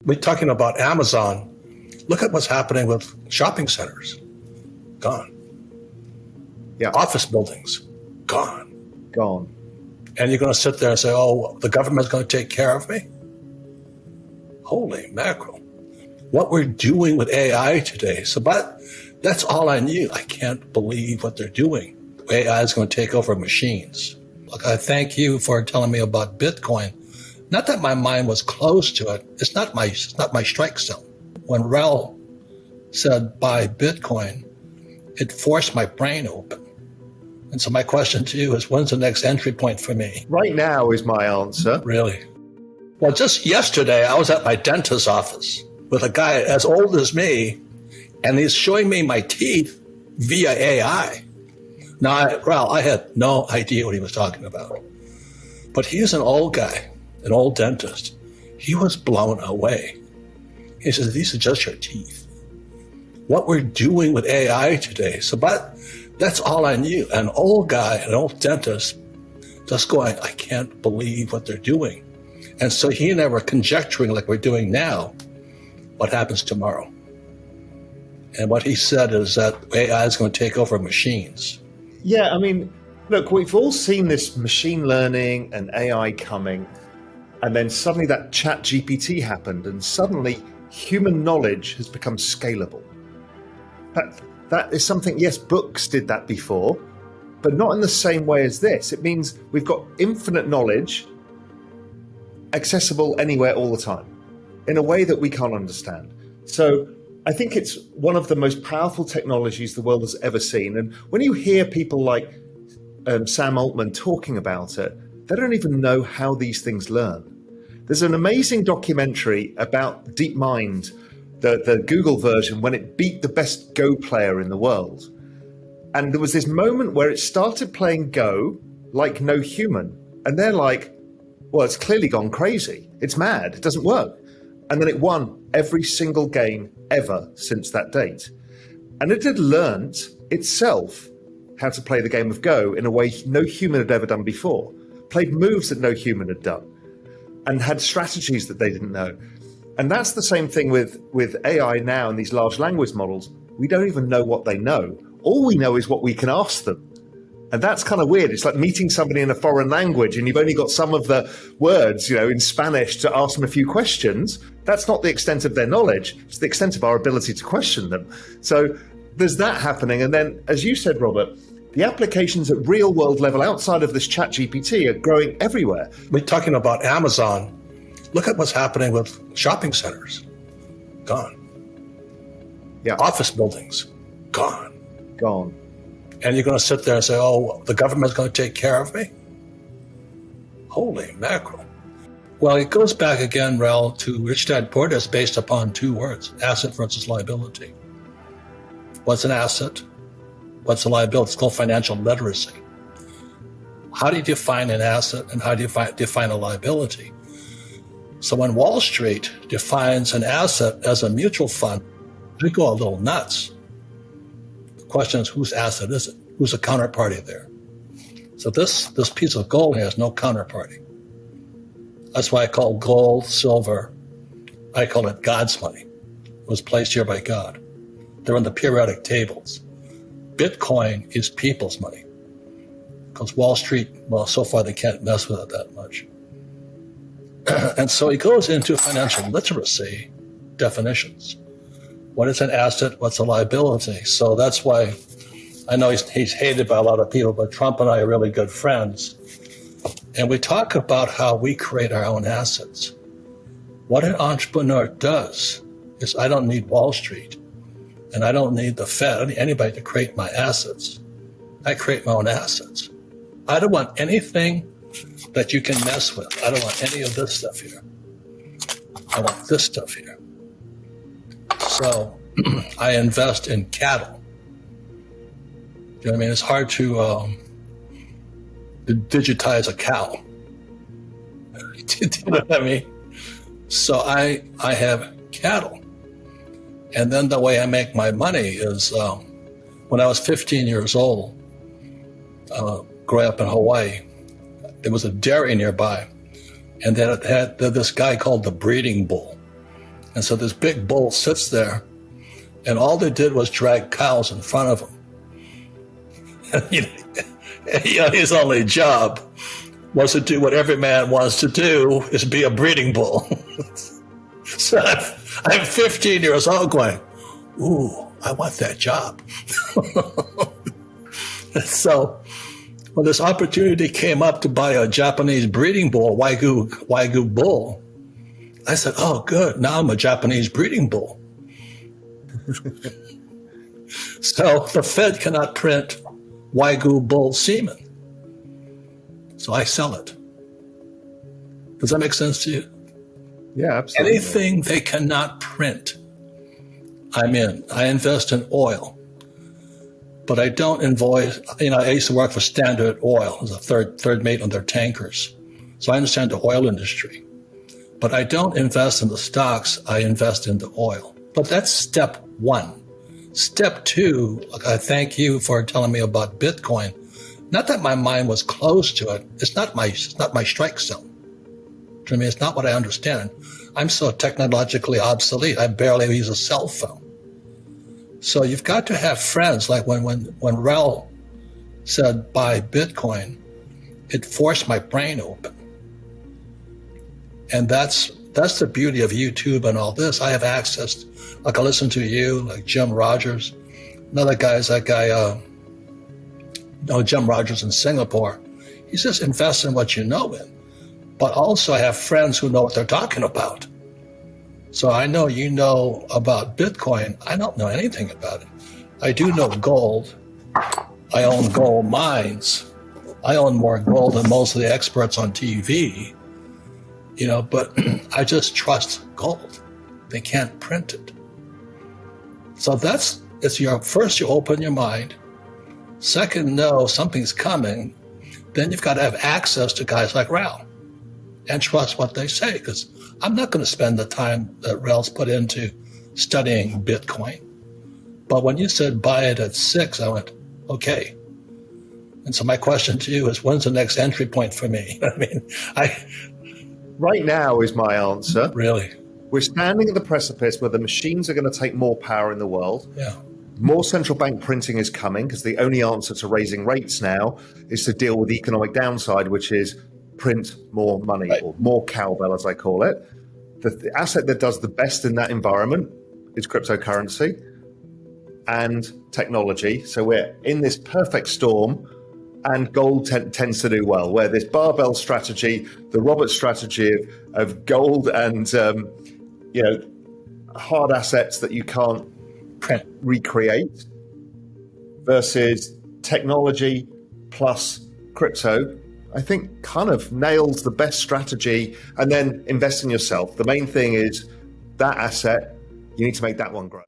We're talking about Amazon. Look at what's happening with shopping centers. Gone. Yeah. Office buildings. Gone. Gone. And you're going to sit there and say, oh, the government's going to take care of me? Holy mackerel. What we're doing with AI today. But that's all I knew. I can't believe what they're doing. AI is going to take over machines. Look, I thank you for telling me about Bitcoin. Not that my mind was closed to it. It's not my strike zone. When Rel said buy Bitcoin, it forced my brain open. And so my question to you is, when's the next entry point for me? Right now is my answer. Really? Well, just yesterday, I was at my dentist's office with a guy as old as me, and he's showing me my teeth via AI. Now, Rel, I had no idea what he was talking about. But he's an old guy, an old dentist. He was blown away. He says, these are just your teeth. What we're doing with AI today. But that's all I knew. An old guy, an old dentist, just going, I can't believe what they're doing. And so he and I were conjecturing, like we're doing now, what happens tomorrow. And what he said is that AI is going to take over machines. Yeah, I mean, look, we've all seen this machine learning and AI coming, and then suddenly that chat GPT happened, and suddenly human knowledge has become scalable. That is something, yes, books did that before, but not in the same way as this. It means we've got infinite knowledge accessible anywhere all the time in a way that we can't understand. So I think it's one of the most powerful technologies the world has ever seen. And when you hear people like Sam Altman talking about it, they don't even know how these things learn. There's an amazing documentary about DeepMind, the Google version, when it beat the best Go player in the world. And there was this moment where it started playing Go like no human. And they're like, well, it's clearly gone crazy. It's mad. It doesn't work. And then it won every single game ever since that date. And it had learned itself how to play the game of Go in a way no human had ever done before, played moves that no human had done, and had strategies that they didn't know. And that's the same thing with AI now and these large language models. We don't even know what they know. All we know is what we can ask them. And that's kind of weird. It's like meeting somebody in a foreign language and you've only got some of the words, in Spanish to ask them a few questions. That's not the extent of their knowledge. It's the extent of our ability to question them. So there's that happening. And then, as you said, Robert, the applications at real world level outside of this chat GPT are growing everywhere. We're talking about Amazon. Look at what's happening with shopping centers. Gone. Yeah. Office buildings. Gone. Gone. And you're going to sit there and say, oh, the government's going to take care of me? Holy mackerel. Well, it goes back again, Rel, to Rich Dad Poor Dad, based upon two words, asset versus liability. What's an asset? What's a liability? It's called financial literacy. How do you define an asset and how do you define a liability? So when Wall Street defines an asset as a mutual fund, they go a little nuts. The question is, whose asset is it? Who's the counterparty there? So this piece of gold has no counterparty. That's why I call gold, silver, I call it God's money. It was placed here by God. They're in the periodic tables. Bitcoin is people's money. Because Wall Street, well, so far they can't mess with it that much. And so he goes into financial literacy definitions. What is an asset? What's a liability? So that's why I know he's hated by a lot of people, but Trump and I are really good friends. And we talk about how we create our own assets. What an entrepreneur does is I don't need Wall Street and I don't need the Fed, anybody to create my assets. I create my own assets. I don't want anything that you can mess with. I don't want any of this stuff here. I want this stuff here. So I invest in cattle. Do you know what I mean? It's hard to digitize a cow. Do you know what I mean? So I have cattle. And then the way I make my money is when I was 15 years old, growing up in Hawaii, there was a dairy nearby. And then it had this guy called the breeding bull. And so this big bull sits there, and all they did was drag cows in front of him. His only job was to do what every man wants to do, is be a breeding bull. So I'm 15 years old going, ooh, I want that job. So when this opportunity came up to buy a Japanese breeding bull, Wagyu bull, I said, oh, good, now I'm a Japanese breeding bull. So the Fed cannot print Wagyu bull semen. So I sell it. Does that make sense to you? Yeah, absolutely. Anything they cannot print, I'm in. I invest in oil. But I don't invoice, I used to work for Standard Oil as a third mate on their tankers. So I understand the oil industry. But I don't invest in the stocks, I invest in the oil. But that's step one. Step two, I thank you for telling me about Bitcoin. Not that my mind was closed to it. It's not my strike zone. I mean, it's not what I understand. I'm so technologically obsolete, I barely use a cell phone. So you've got to have friends. Like when Rel said buy Bitcoin, it forced my brain open. And that's the beauty of YouTube and all this. I have access, like I listen to you, like Jim Rogers. Another guy is that guy, Jim Rogers in Singapore. He says invest in what you know in. But also I have friends who know what they're talking about. So I know you know about Bitcoin. I don't know anything about it. I do know gold. I own gold mines. I own more gold than most of the experts on TV, but I just trust gold. They can't print it. So first you open your mind. Second, know something's coming. Then you've got to have access to guys like Rel and trust what they say, because I'm not going to spend the time that Rel's put into studying Bitcoin. But when you said buy it at 6, I went, okay. And so my question to you is, when's the next entry point for me? Right now is my answer. Really? We're standing at the precipice where the machines are going to take more power in the world. Yeah. More central bank printing is coming, because the only answer to raising rates now is to deal with the economic downside, which is print more money, right, or more cowbell, as I call it. The asset that does the best in that environment is cryptocurrency and technology. So we're in this perfect storm, and gold tends to do well, where this barbell strategy, the Robert strategy of gold and hard assets that you can't recreate, versus technology plus crypto, I think kind of nails the best strategy. And then invest in yourself. The main thing is that asset, you need to make that one grow.